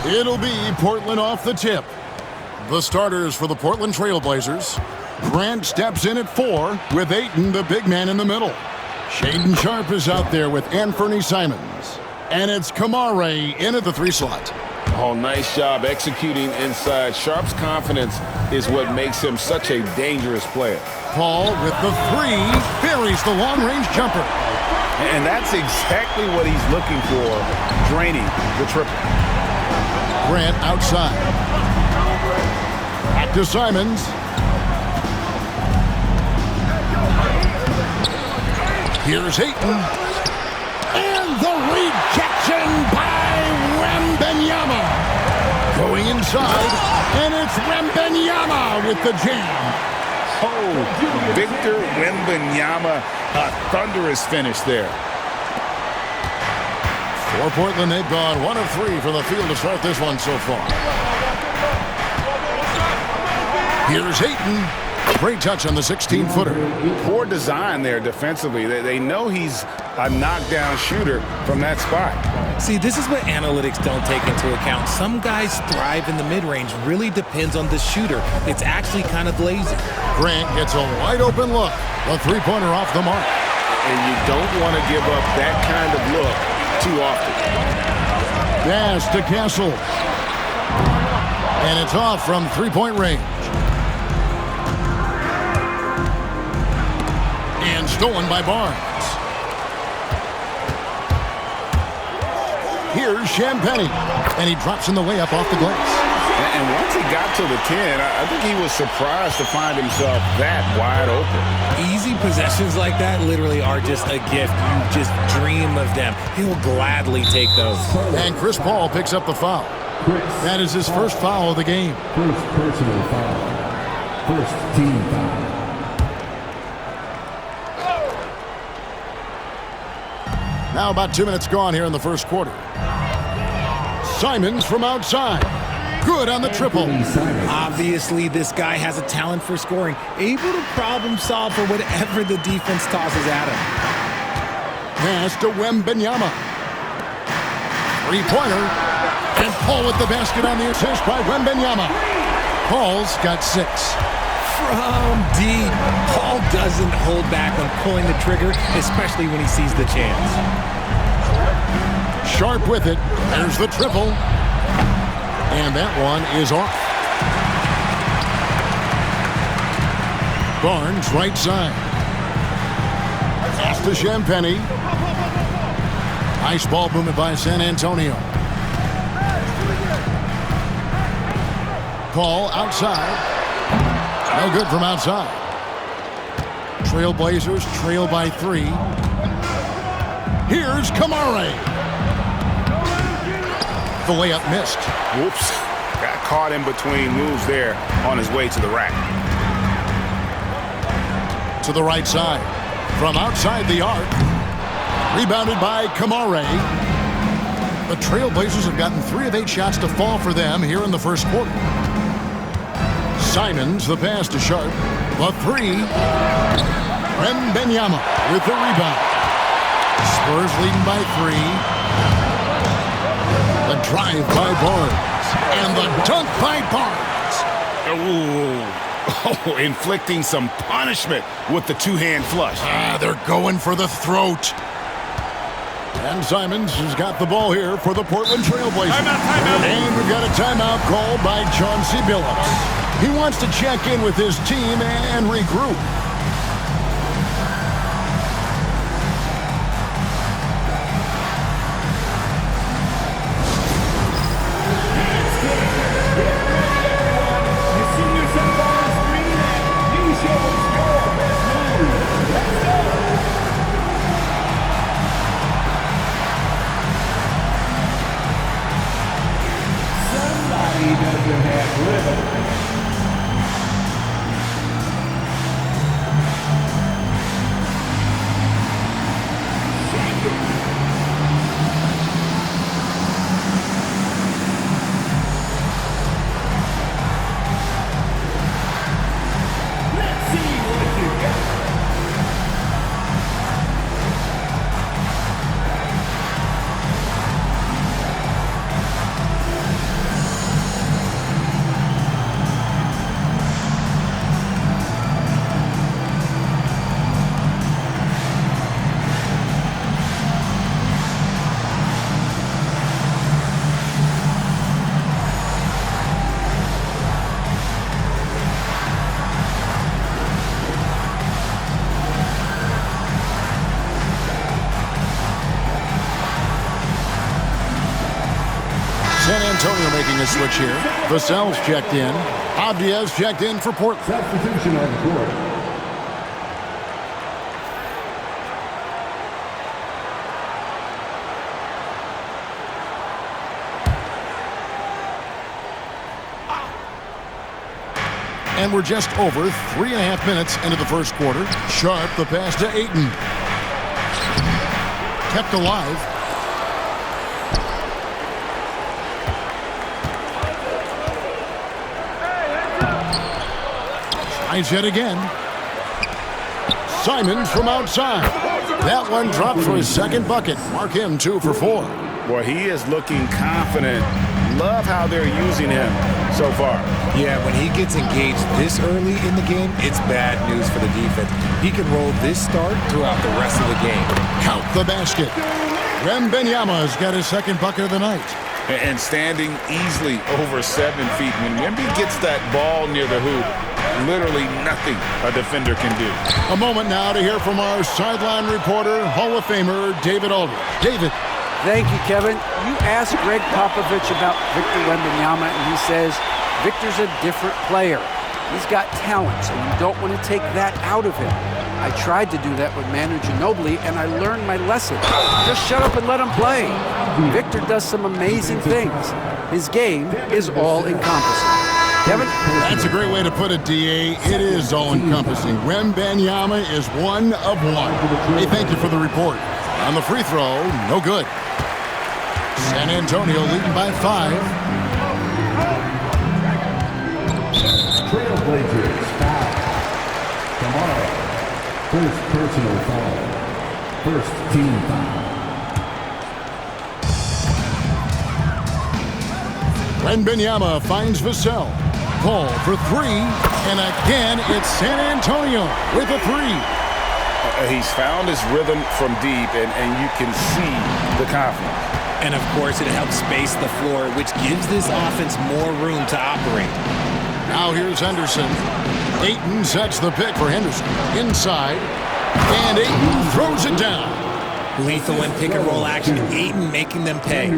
It'll be Portland off the tip. The starters for the Portland Trail Blazers. Grant steps in at 4 with Ayton, the big man, in the middle. Shaedon Sharpe is out there with Anthony Simons. And it's Kamare in at the 3 slot. Oh, nice job executing inside. Sharpe's confidence is what makes him such a dangerous player. Paul with the 3 buries the long-range jumper. And that's exactly what he's looking for, draining the triple. Grant outside. Back to Simons. Here's Ayton. And the rejection by Wembanyama. Going inside, and it's Wembanyama with the jam. Oh, Victor Wembanyama, a thunderous finish there. For Portland, they've gone 1 of 3 from the field to start this one so far. Here's Ayton. Great touch on the 16-footer. Poor design there defensively. They know he's a knockdown shooter from that spot. See, this is what analytics don't take into account. Some guys thrive in the mid-range. Really depends on the shooter. It's actually kind of lazy. Grant gets a wide-open look. The three-pointer off the mark. And you don't want to give up that kind of look too often. Pass to Castle. And it's off from three-point range. And stolen by Barnes. Here's Champagnie. And he drops in the layup off the glass. And once he got to the 10, I think he was surprised to find himself that wide open. Easy possessions like that literally are just a gift. You just dream of them. He'll gladly take those. And Chris Paul picks up the foul. That is his first foul of the game. First personal foul. First team foul. Now about 2 minutes gone here in the first quarter. Simons from outside. Good on the triple. Obviously, this guy has a talent for scoring. Able to problem solve for whatever the defense tosses at him. Pass to Wembanyama. Three-pointer. And Paul with the basket on the assist by Wembanyama. Paul's got 6. From deep, Paul doesn't hold back on pulling the trigger, especially when he sees the chance. Sharpe with it. There's the triple. And that one is off. Barnes, right side. Pass to Champagnie. Nice ball movement by San Antonio. Paul outside. No good from outside. Trailblazers trail by 3. Here's Kamare. The layup missed. Whoops. Got caught in between moves there on his way to the rack. To the right side. From outside the arc. Rebounded by Kamare. The Trailblazers have gotten 3 of 8 shots to fall for them here in the first quarter. Simons, the pass to Sharpe. The 3. Wembanyama with the rebound. Spurs leading by 3. The drive by Barnes. And the dunk by Barnes. Oh, inflicting some punishment with the two-hand flush. They're going for the throat. And Simons has got the ball here for the Portland Trailblazers. Timeout. And we've got a timeout called by Chauncey Billups. He wants to check in with his team and regroup. Somebody doesn't have rhythm. Antonio making a switch here. Vassell's checked in. Abdias checked in for Portland. Substitution on the court. And we're just over 3.5 minutes into the first quarter. Sharp, the pass to Ayton. Kept alive. Tries yet again. Simons from outside. That one dropped for his second bucket. Mark him 2 for 4. Well, he is looking confident. Love how they're using him so far. Yeah, when he gets engaged this early in the game, it's bad news for the defense. He can roll this start throughout the rest of the game. Count the basket. Wembanyama's got his second bucket of the night. And standing easily over 7 feet. When Wemby gets that ball near the hoop, literally nothing a defender can do. A moment now to hear from our sideline reporter, Hall of Famer David Aldridge. David. Thank you, Kevin. You asked Greg Popovich about Victor Wembanyama, and he says, Victor's a different player. He's got talent, so you don't want to take that out of him. I tried to do that with Manu Ginobili, and I learned my lesson. Just shut up and let him play. Victor does some amazing things. His game is all-encompassing. Kevin? That's a great way to put it, D.A. It is all-encompassing. Wembanyama is one of one. Hey, thank you for the report. On the free throw, no good. San Antonio leading by 5. Trailblazers foul. Tomorrow, first personal foul. First team foul. Wembanyama finds Vassell. Paul for 3. And again, it's San Antonio with a 3. He's found his rhythm from deep, and you can see the confidence. And, of course, it helps space the floor, which gives this offense more room to operate. Now here's Henderson. Ayton sets the pick for Henderson. Inside. And Ayton throws it down. Lethal in pick-and-roll action. Ayton making them pay.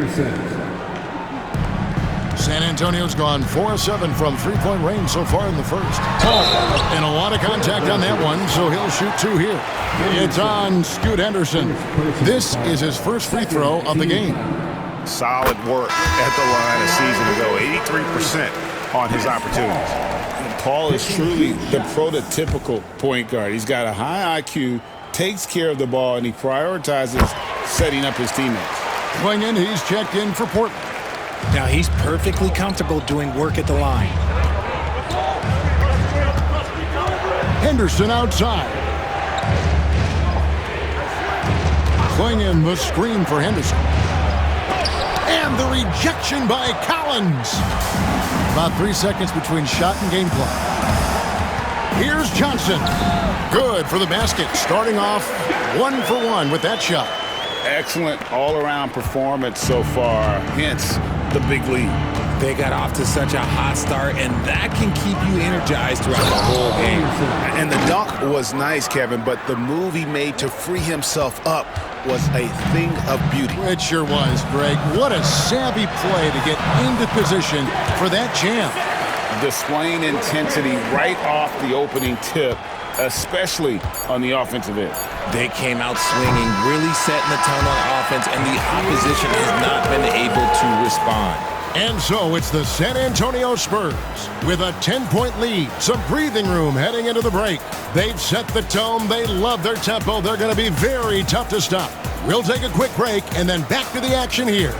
San Antonio's gone 4-7 from three-point range so far in the first. Oh, and a lot of contact on that one, so he'll shoot 2 here. It's on Scoot Henderson. This is his first free throw of the game. Solid work at the line a season ago. 83% on his opportunities. Paul is truly the prototypical point guard. He's got a high IQ, takes care of the ball, and he prioritizes setting up his teammates. Klingen, he's checked in for Portland. Now he's perfectly comfortable doing work at the line. Henderson outside. Klingen the screen for Henderson. And the rejection by Collins. About 3 seconds between shot and game clock. Here's Johnson. Good for the basket. Starting off 1 for 1 with that shot. Excellent all-around performance so far, hence the big lead. They got off to such a hot start, and that can keep you energized throughout the whole game. And the dunk was nice, Kevin, but the move he made to free himself up was a thing of beauty. It sure was, Greg. What a savvy play to get into position for that jam. Displaying intensity right off the opening tip, especially on the offensive end. They came out swinging, really setting the tone on offense, and the opposition has not been able to respond. And so it's the San Antonio Spurs with a 10-point lead, some breathing room heading into the break. They've set the tone. They love their tempo. They're going to be very tough to stop. We'll take a quick break and then back to the action here.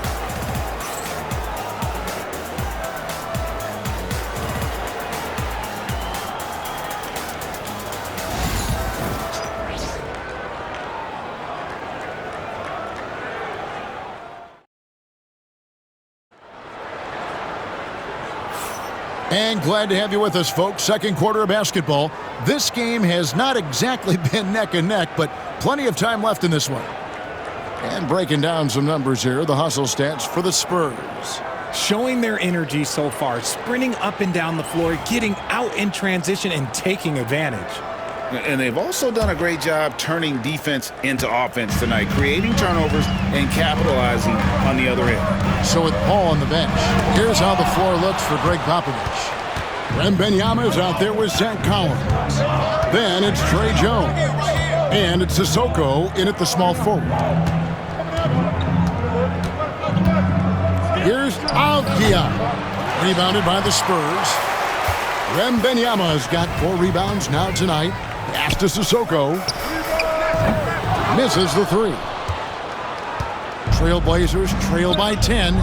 And glad to have you with us, folks. Second quarter of basketball. This game has not exactly been neck and neck, but plenty of time left in this one. And breaking down some numbers here, the hustle stats for the Spurs. Showing their energy so far, sprinting up and down the floor, getting out in transition and taking advantage. And they've also done a great job turning defense into offense tonight, creating turnovers and capitalizing on the other end. So with Paul on the bench, here's how the floor looks for Greg Popovich. Wembanyama's out there with Zach Collins. Then it's Trey Jones. And it's Sissoko in at the small forward. Here's Algia. Rebounded by the Spurs. Wembanyama's got 4 rebounds now tonight. Pass to Sissoko. Misses the 3. Trailblazers trail by 10.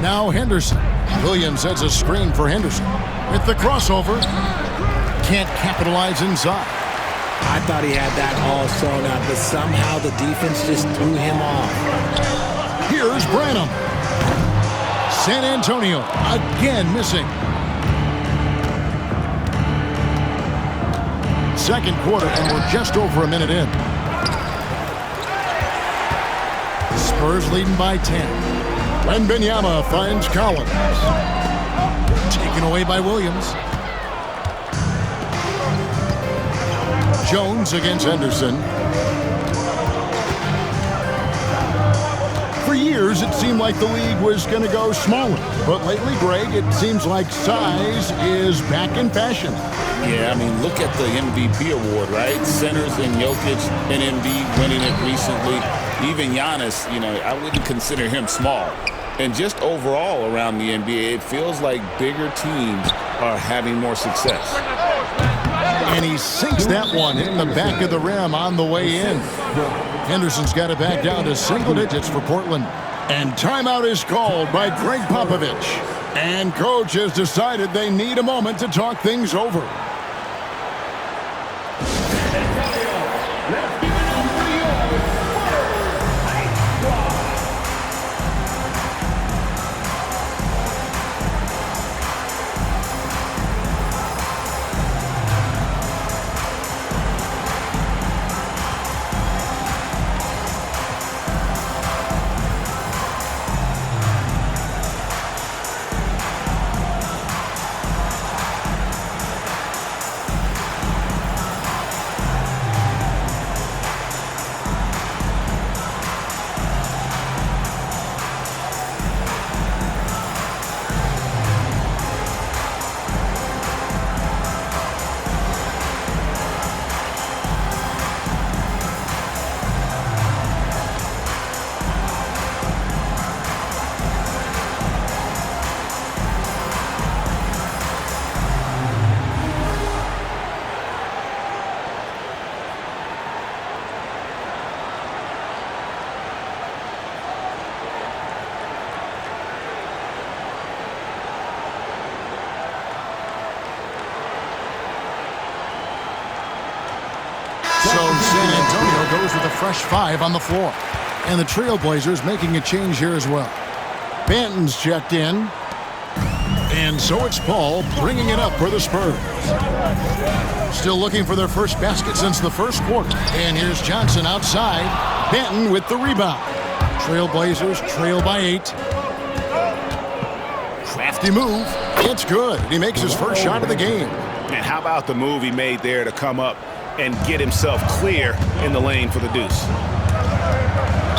Now Henderson. Williams sets a screen for Henderson. With the crossover. Can't capitalize inside. I thought he had that all sewn up, but somehow the defense just threw him off. Here's Branham. San Antonio again missing. Second quarter, and we're just over a minute in. Spurs leading by 10. Wembanyama finds Collins. Taken away by Williams. Jones against Henderson. For years, it seemed like the league was going to go smaller. But lately, Greg, it seems like size is back in fashion. Yeah, I mean, look at the MVP award, right? Centers and Jokic and Embiid winning it recently. Even Giannis, I wouldn't consider him small. And just overall around the NBA, it feels like bigger teams are having more success. And he sinks that one, hitting the back of the rim on the way in. Henderson's got it back down to single digits for Portland. And timeout is called by Greg Popovich. And coach has decided they need a moment to talk things over. So San Antonio goes with a fresh 5 on the floor. And the Trailblazers making a change here as well. Banton's checked in. And so it's Paul bringing it up for the Spurs. Still looking for their first basket since the first quarter. And here's Johnson outside. Banton with the rebound. Trailblazers trail by 8. Crafty move. It's good. He makes his first shot of the game. And how about the move he made there to come up and get himself clear in the lane for the deuce.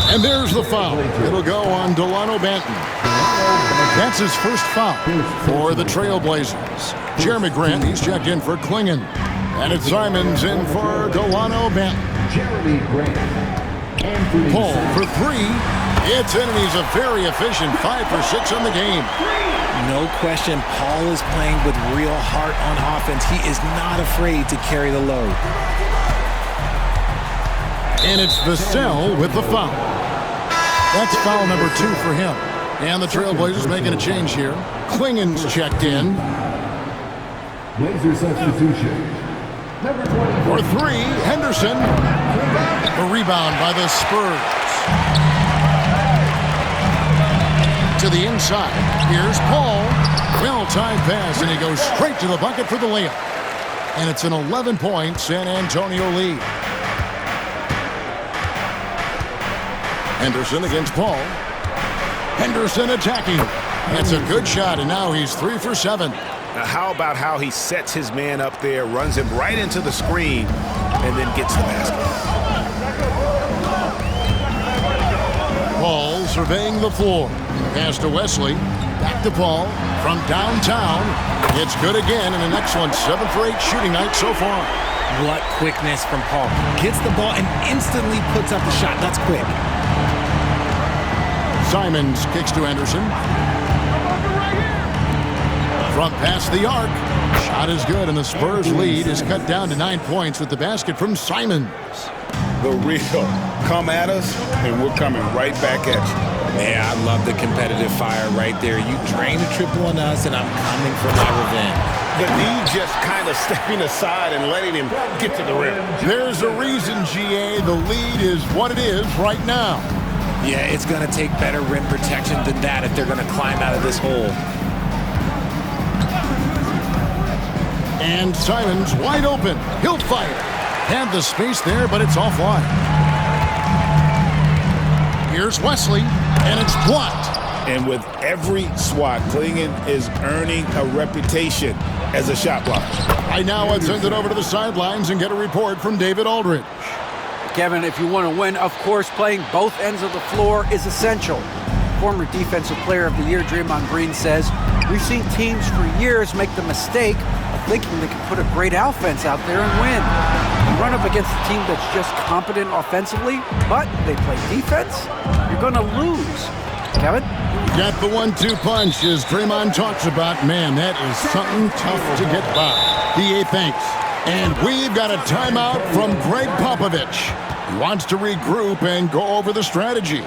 And there's the foul. It'll go on Delano Banton. That's his first foul for the Trailblazers. Jeremy Grant, he's checked in for Klingon. And it's Simons in for Delano Banton. Jeremy Grant. Paul for 3. It's in, and he's a very efficient 5 for 6 on the game. No question, Paul is playing with real heart on offense. He is not afraid to carry the load. And it's Vassell with the foul. That's foul number 2 for him. And the Trailblazers making a change here. Klingon's checked in. Blazer substitution. Number 20. For 3, Henderson. The rebound by the Spurs. To the inside. Here's Paul. Well-timed pass, and he goes straight to the bucket for the layup. And it's an 11-point San Antonio lead. Henderson against Paul. Henderson attacking. That's a good shot, and now he's 3 for 7. How about how he sets his man up there, runs him right into the screen, and then gets the basket? Paul surveying the floor. Pass to Wesley. Back to Paul. From downtown. It's good again, and an excellent 7 for 8 shooting night so far. What quickness from Paul. Gets the ball and instantly puts up the shot. That's quick. Simons kicks to Anderson. From past the arc. Shot is good, and the Spurs lead is cut down to 9 points with the basket from Simons. The real come at us, and we're coming right back at you. Yeah, I love the competitive fire right there. You drain a triple on us, and I'm coming for my revenge. The D just kind of stepping aside and letting him get to the rim. There's a reason, GA, the lead is what it is right now. Yeah, it's going to take better rim protection than that if they're going to climb out of this hole. And Simons wide open. He'll fire. Had the space there, but it's offline. Here's Wesley, and it's blocked. And with every swat, Clingan is earning a reputation as a shot blocker. I now would send it over to the sidelines and get a report from David Aldridge. Kevin, if you want to win, of course, playing both ends of the floor is essential. Former Defensive Player of the Year Draymond Green says, "We've seen teams for years make the mistake of thinking they can put a great offense out there and win. You run up against a team that's just competent offensively, but they play defense, you're going to lose." Kevin? Got the 1-2 punch as Draymond talks about. Man, that is something tough to get by. DA thanks. And we've got a timeout from Greg Popovich. He wants to regroup and go over the strategy.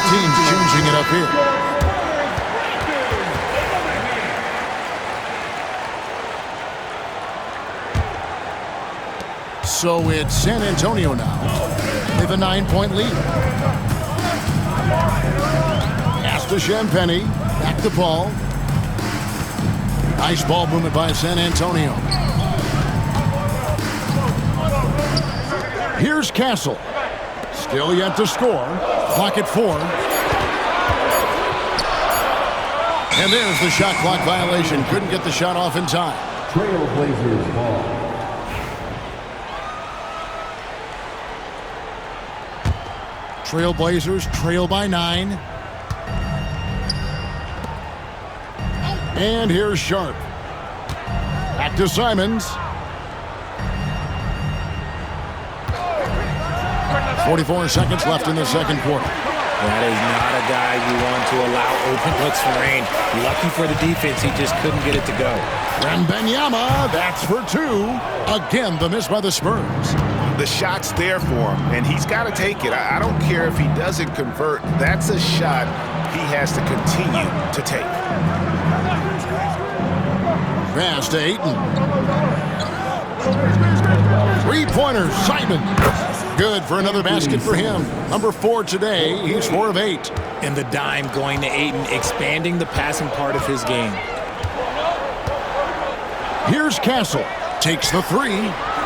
Teams changing it up here. So it's San Antonio now with a 9-point lead. Pass to Champagny. Back to Paul. Nice ball movement by San Antonio. Here's Castle. Still yet to score. Clock at 4. And there's the shot clock violation. Couldn't get the shot off in time. Trailblazers ball. Trailblazers trail by 9. And here's Sharp. Back to Simons. 44 seconds left in the second quarter. That is not a guy you want to allow open looks for rain. Lucky for the defense, he just couldn't get it to go. Wembanyama, that's for 2. Again, the miss by the Spurs. The shot's there for him, and he's got to take it. I don't care if he doesn't convert. That's a shot he has to continue to take. Pass to Ayton. 3-pointer, Simon. Good for another basket for him. Number 4 today. He's 4 of 8. And the dime going to Ayton, expanding the passing part of his game. Here's Castle. Takes the 3.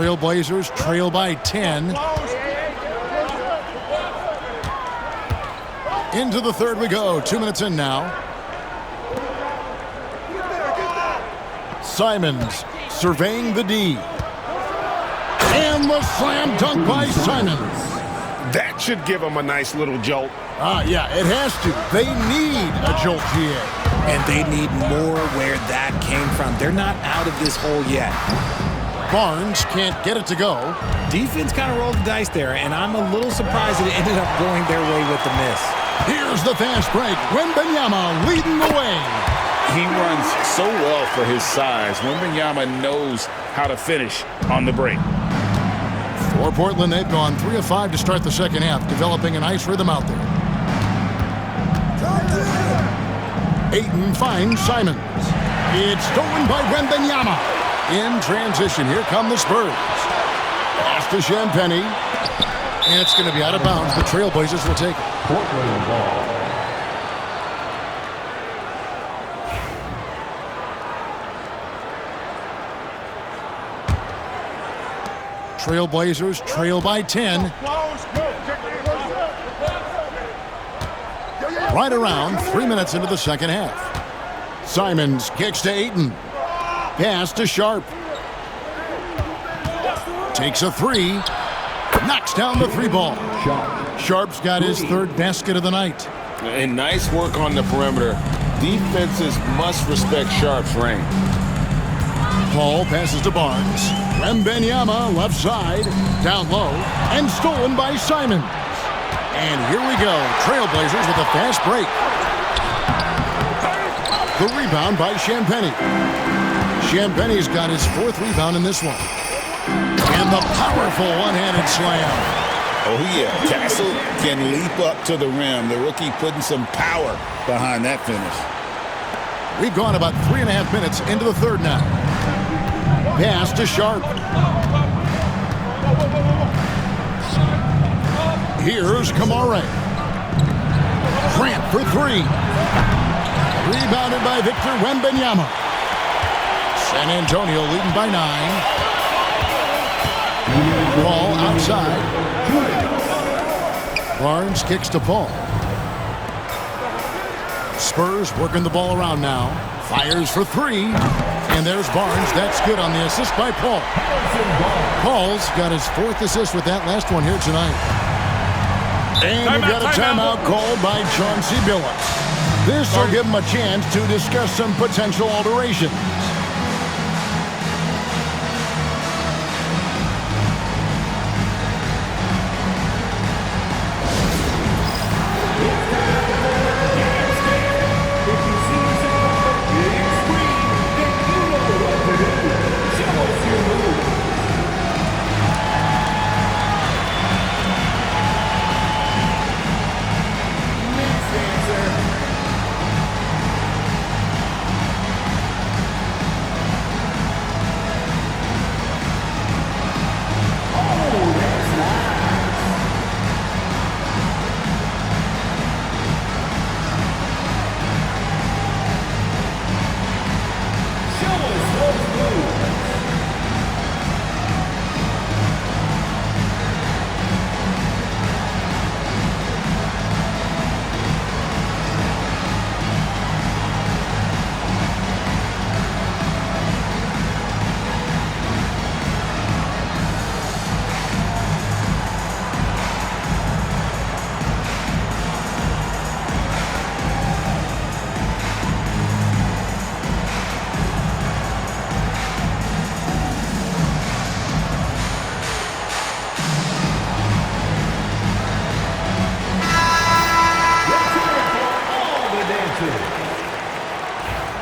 Trailblazers trail by 10. Into the third we go. 2 minutes in now. Simons surveying the D. And the slam dunk by Simons. That should give him a nice little jolt. Yeah, it has to. They need a jolt, GA. And they need more where that came from. They're not out of this hole yet. Barnes can't get it to go. Defense kind of rolled the dice there, and I'm a little surprised that it ended up going their way with the miss. Here's the fast break. Wembanyama leading the way. He runs so well for his size. Wembanyama knows how to finish on the break. For Portland, they've gone 3 of 5 to start the second half, developing a nice rhythm out there. Ayton finds Simons. It's stolen by Wembanyama. In transition, here come the Spurs. Pass to Champagnie. And it's going to be out of bounds. The Trailblazers will take it. Portland ball. Trailblazers trail by 10. Right around 3 minutes into the second half. Simons kicks to Ayton. Pass to Sharp. Takes a three. Knocks down the three ball. Sharp's got his third basket of the night. And nice work on the perimeter. Defenses must respect Sharp's range. Paul passes to Barnes. Wembanyama left side. Down low. And stolen by Simons. And here we go. Trailblazers with a fast break. The rebound by Champagnie. Champagnie's got his fourth rebound in this one. And the powerful one-handed slam. Oh, yeah. Castle can leap up to the rim. The rookie putting some power behind that finish. We've gone about 3.5 minutes into the third now. Pass to Sharp. Here's Kamare. Grant for three. Rebounded by Victor Wembanyama. San Antonio leading by 9. Ball outside. Barnes kicks to Paul. Spurs working the ball around now. Fires for three. And there's Barnes. That's good on the assist by Paul. Paul's got his fourth assist with that last one here tonight. And we've got a timeout called by Chauncey Billups. This will give him a chance to discuss some potential alterations.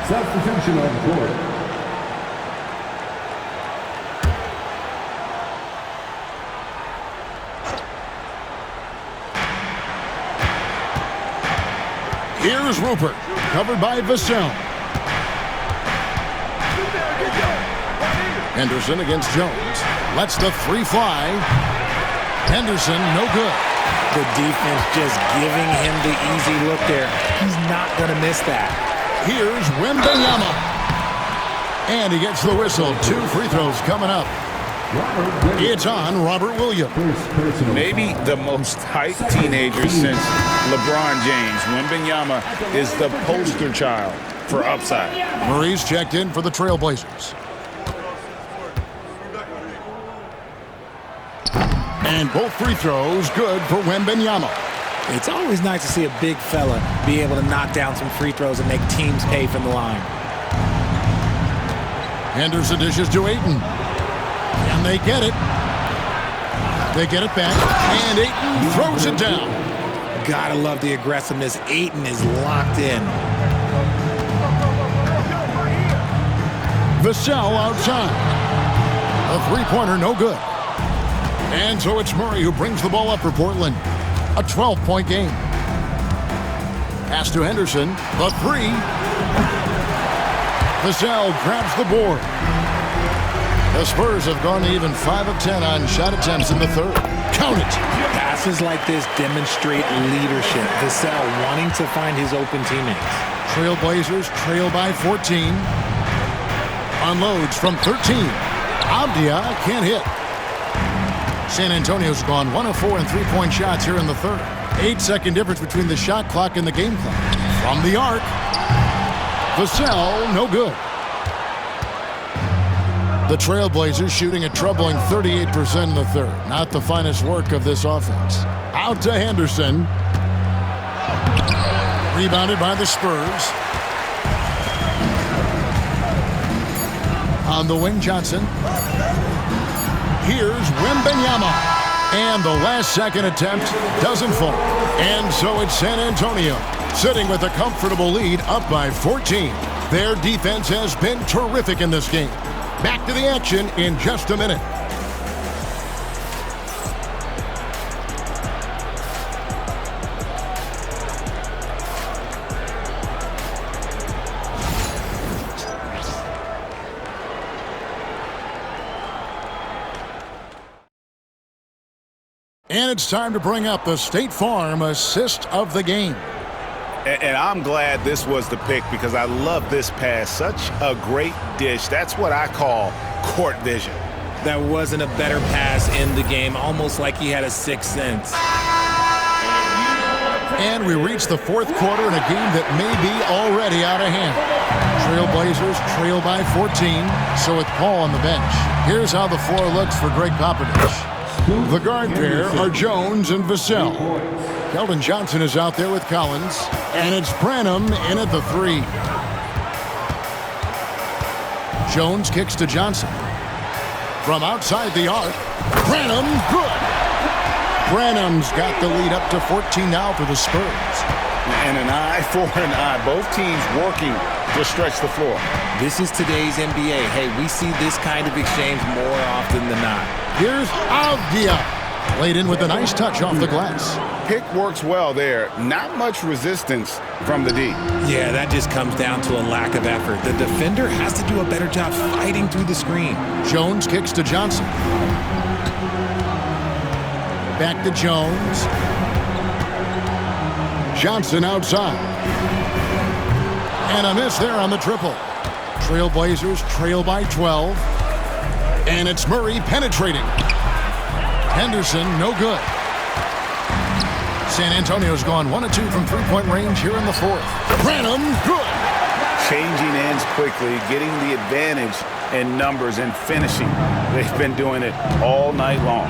Substitution on the court. Here's Rupert, covered by Vassell. Henderson against Jones. Lets the three fly. Henderson, no good. The defense just giving him the easy look there. He's not going to miss that. Here's Wembanyama. And he gets the whistle. 2 free throws coming up. It's on Robert Williams. Maybe the most hyped teenager since LeBron James. Wembanyama is the poster child for upside. Murray's checked in for the Trailblazers. And both free throws good for Wembanyama. It's always nice to see a big fella be able to knock down some free throws and make teams pay from the line. Henderson dishes to Ayton. And they get it. They get it back. And Ayton throws it down. Gotta love the aggressiveness. Ayton is locked in. Vassell outside. A three-pointer, no good. And so it's Murray who brings the ball up for Portland. A 12-point game. Pass to Henderson. The three. Vassell grabs the board. The Spurs have gone even 5 of 10 on shot attempts in the third. Count it. Passes like this demonstrate leadership. Vassell wanting to find his open teammates. Trailblazers trail by 14. Unloads from 13. Abdia can't hit. San Antonio's gone 1 of 4 in three-point shots here in the third. 8-second difference between the shot clock and the game clock. From the arc. Vassell, no good. The Trailblazers shooting a troubling 38% in the third. Not the finest work of this offense. Out to Henderson. Rebounded by the Spurs. On the wing, Johnson. Here's Wembanyama. And the last-second attempt doesn't fall. And so it's San Antonio, sitting with a comfortable lead, up by 14. Their defense has been terrific in this game. Back to the action in just a minute. And it's time to bring up the State Farm assist of the game. And I'm glad this was the pick because I love this pass. Such a great dish. That's what I call court vision. That wasn't a better pass in the game, almost like he had a sixth sense. And we reach the fourth quarter in a game that may be already out of hand. Trailblazers trail by 14, so with Paul on the bench. Here's how the floor looks for Greg Popovich. The guard pair are Jones and Vassell. Keldon Johnson is out there with Collins. And it's Branham in at the three. Jones kicks to Johnson. From outside the arc, Branham, good. Branham's got the lead up to 14 now for the Spurs. And an eye for an eye. Both teams working to stretch the floor. This is today's NBA. Hey, we see this kind of exchange more often than not. Here's Avdia. Laid in with a nice touch off the glass. Pick works well there. Not much resistance from the D. Yeah, that just comes down to a lack of effort. The defender has to do a better job fighting through the screen. Jones kicks to Johnson. Back to Jones. Johnson outside. And a miss there on the triple. Trailblazers trail by 12. And it's Murray penetrating. Henderson, no good. San Antonio's gone 1 of 2 from three-point range here in the fourth. Branham, good. Changing ends quickly, getting the advantage in numbers and finishing. They've been doing it all night long.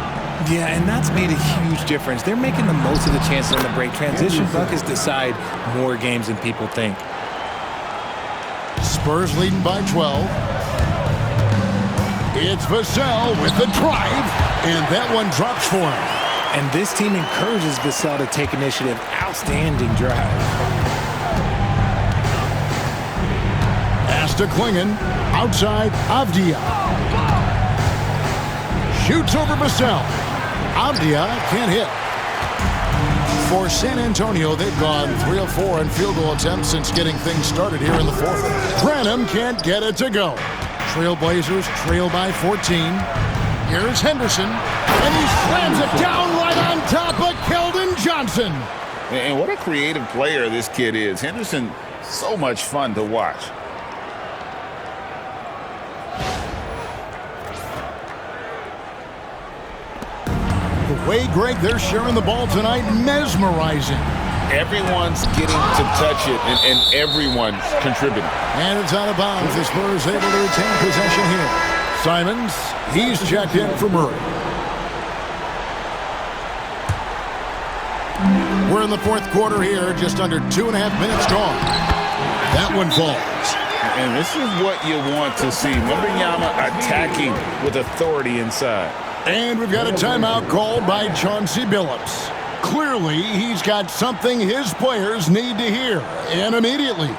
Yeah, and that's made a huge difference. They're making the most of the chances on the break. Transition buckets decide more games than people think. Spurs leading by 12. It's Vassell with the drive, and that one drops for him. And this team encourages Vassell to take initiative. Outstanding drive. Pass to Klingon. Outside, Avdia. Shoots over Vassell. Avdia can't hit. For San Antonio, they've gone 3 of 4 in field goal attempts since getting things started here in the fourth. Branham can't get it to go. Trailblazers trail by 14. Here's Henderson, and he slams it down right on top of Keldon Johnson. And what a creative player this kid is. Henderson, so much fun to watch. The way, Greg, they're sharing the ball tonight, mesmerizing. Everyone's getting to touch it, and everyone's contributing. And it's out of bounds. The Spurs able to retain possession here. Simons, he's checked in for Murray. We're in the fourth quarter here, just under 2.5 minutes gone. That one falls. And this is what you want to see. Wembanyama attacking with authority inside. And we've got a timeout called by Chauncey Billups. Clearly, he's got something his players need to hear, and immediately.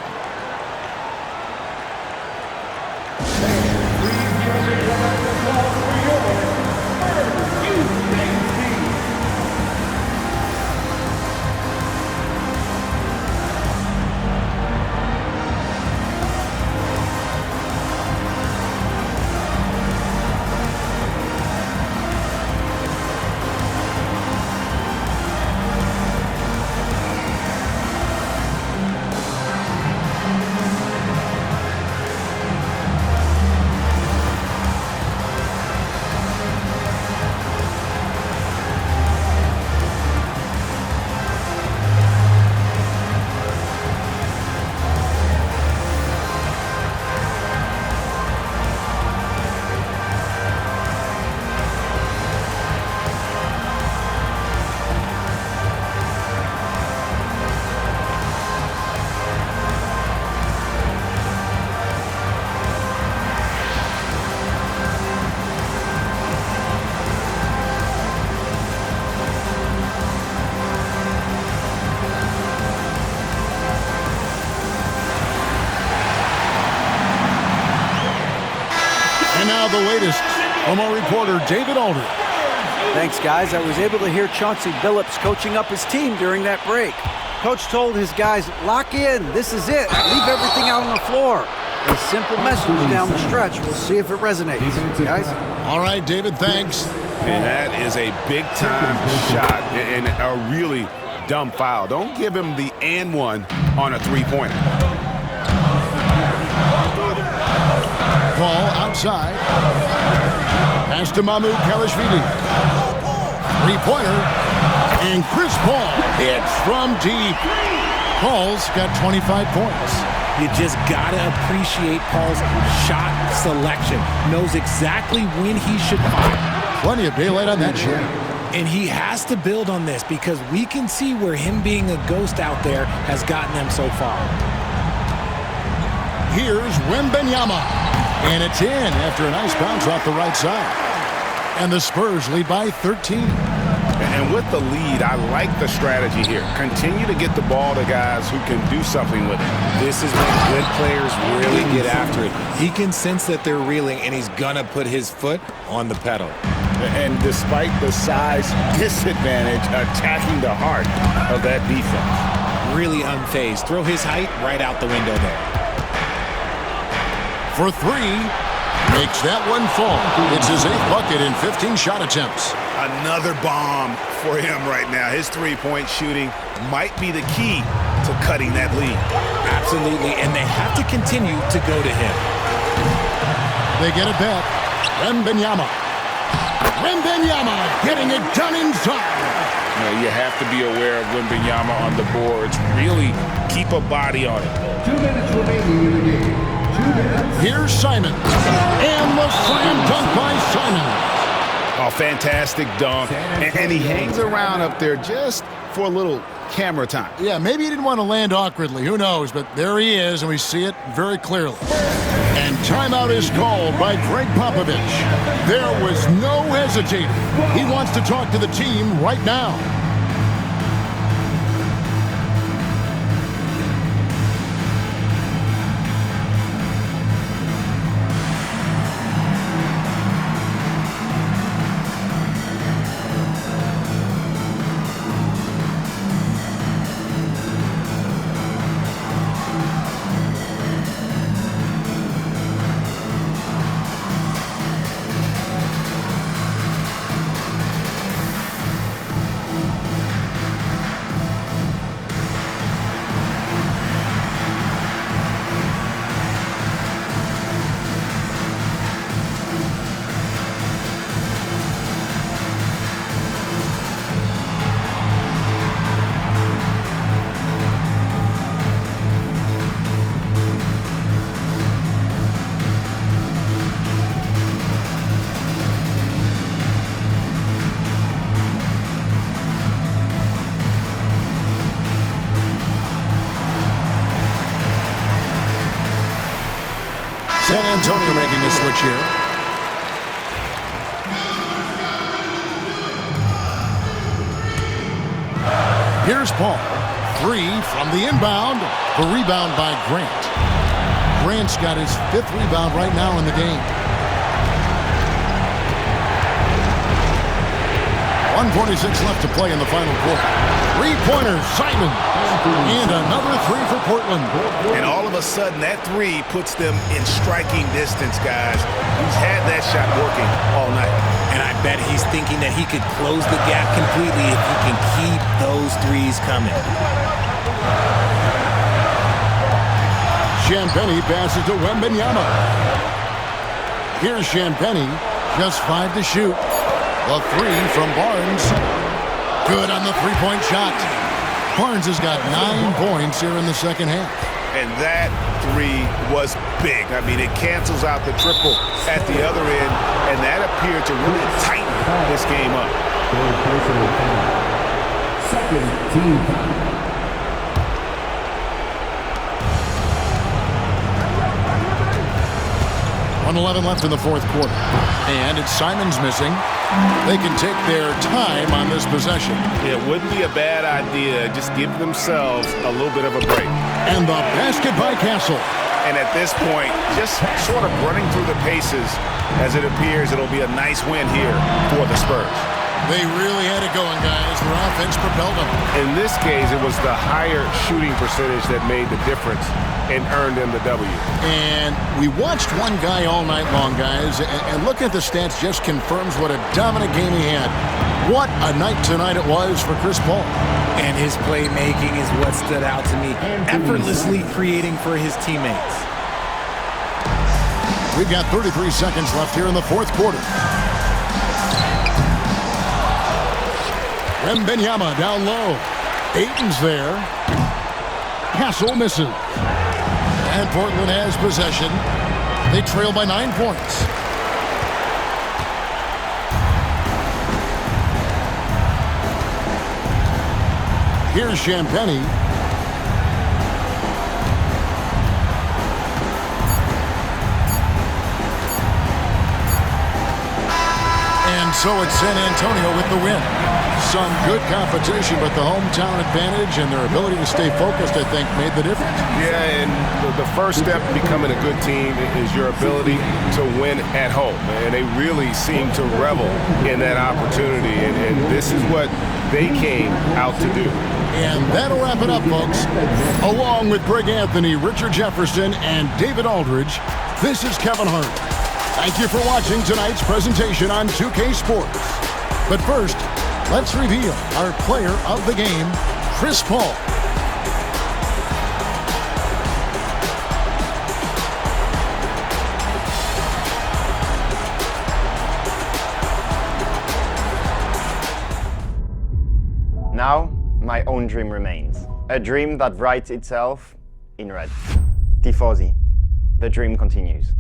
And now the latest from our reporter, David Alder. Thanks, guys. I was able to hear Chauncey Billups coaching up his team during that break. Coach told his guys, lock in. This is it. Leave everything out on the floor. A simple message down the stretch. We'll see if it resonates. Guys? All right, David, thanks. And that is a big-time shot and a really dumb foul. Don't give him the and one on a three-pointer. Ball outside. Pass to Mahmoud Kalashvili. Three-pointer. And Chris Paul hits from deep. Paul's got 25 points. You just got to appreciate Paul's shot selection. Knows exactly when he should fire. Plenty of daylight on that shot. And he has to build on this because we can see where him being a ghost out there has gotten them so far. Here's Wembanyama. And it's in after a nice bounce off the right side. And the Spurs lead by 13. And with the lead, I like the strategy here. Continue to get the ball to guys who can do something with it. This is when good players really get after it. He can sense that they're reeling, and he's going to put his foot on the pedal. And despite the size disadvantage, attacking the heart of that defense. Really unfazed. Throw his height right out the window there. For three, makes that one fall. It's his 8th bucket in 15 shot attempts. Another bomb for him right now. His three-point shooting might be the key to cutting that lead. Absolutely, and they have to continue to go to him. They get it back. Wembanyama. Wembanyama getting it done inside. You have to be aware of Wembanyama on the boards. Really keep a body on it. 2 minutes remaining in the game. 2 minutes. Here's Simon. And the slam dunk by Simon. Oh, fantastic dunk. And he hangs around up there just for a little camera time. Yeah, maybe he didn't want to land awkwardly. Who knows? But there he is, and we see it very clearly. And timeout is called by Greg Popovich. There was no hesitating. He wants to talk to the team right now. are making a switch here. Here's Paul. 3 from the inbound. The rebound by Grant. Grant's got his 5th rebound right now in the game. 1:46 left to play in the final quarter. Three-pointer, Simon. And another 3 for Portland. And all of a sudden, that 3 puts them in striking distance, guys. He's had that shot working all night. And I bet he's thinking that he could close the gap completely if he can keep those 3s coming. Champagnie passes to Wembanyama. Here's Champagnie, just 5 to shoot. The 3 from Barnes. Good on the three-point shot. Barnes has got 9 points here in the second half. And that 3 was big. I mean, it cancels out the triple at the other end, and that appeared to really tighten this game up. Second team foul. 1:11 left in the fourth quarter. And it's Simon's missing. They can take their time on this possession. It wouldn't be a bad idea. Just give themselves a little bit of a break. And the basket by Castle. And at this point, just sort of running through the paces, as it appears it'll be a nice win here for the Spurs. They really had it going, guys. Their offense propelled them. In this case, it was the higher shooting percentage that made the difference and earned them the W. And we watched one guy all night long, guys, and looking at the stats just confirms what a dominant game he had. What a night tonight it was for Chris Paul. And his playmaking is what stood out to me, effortlessly creating for his teammates. We've got 33 seconds left here in the fourth quarter. Wembanyama down low. Ayton's there. Castle misses. And Portland has possession. They trail by 9 points. Here's Champagnie. And so it's San Antonio with the win. Some good competition, but the hometown advantage and their ability to stay focused, I think, made the difference. Yeah, and the first step to becoming a good team is your ability to win at home. And they really seem to revel in that opportunity. And this is what they came out to do. And that'll wrap it up, folks. Along with Greg Anthony, Richard Jefferson, and David Aldridge, this is Kevin Hart. Thank you for watching tonight's presentation on 2K Sports. But first, let's reveal our player of the game, Chris Paul. Now, my own dream remains. A dream that writes itself in red. Tifosi, the dream continues.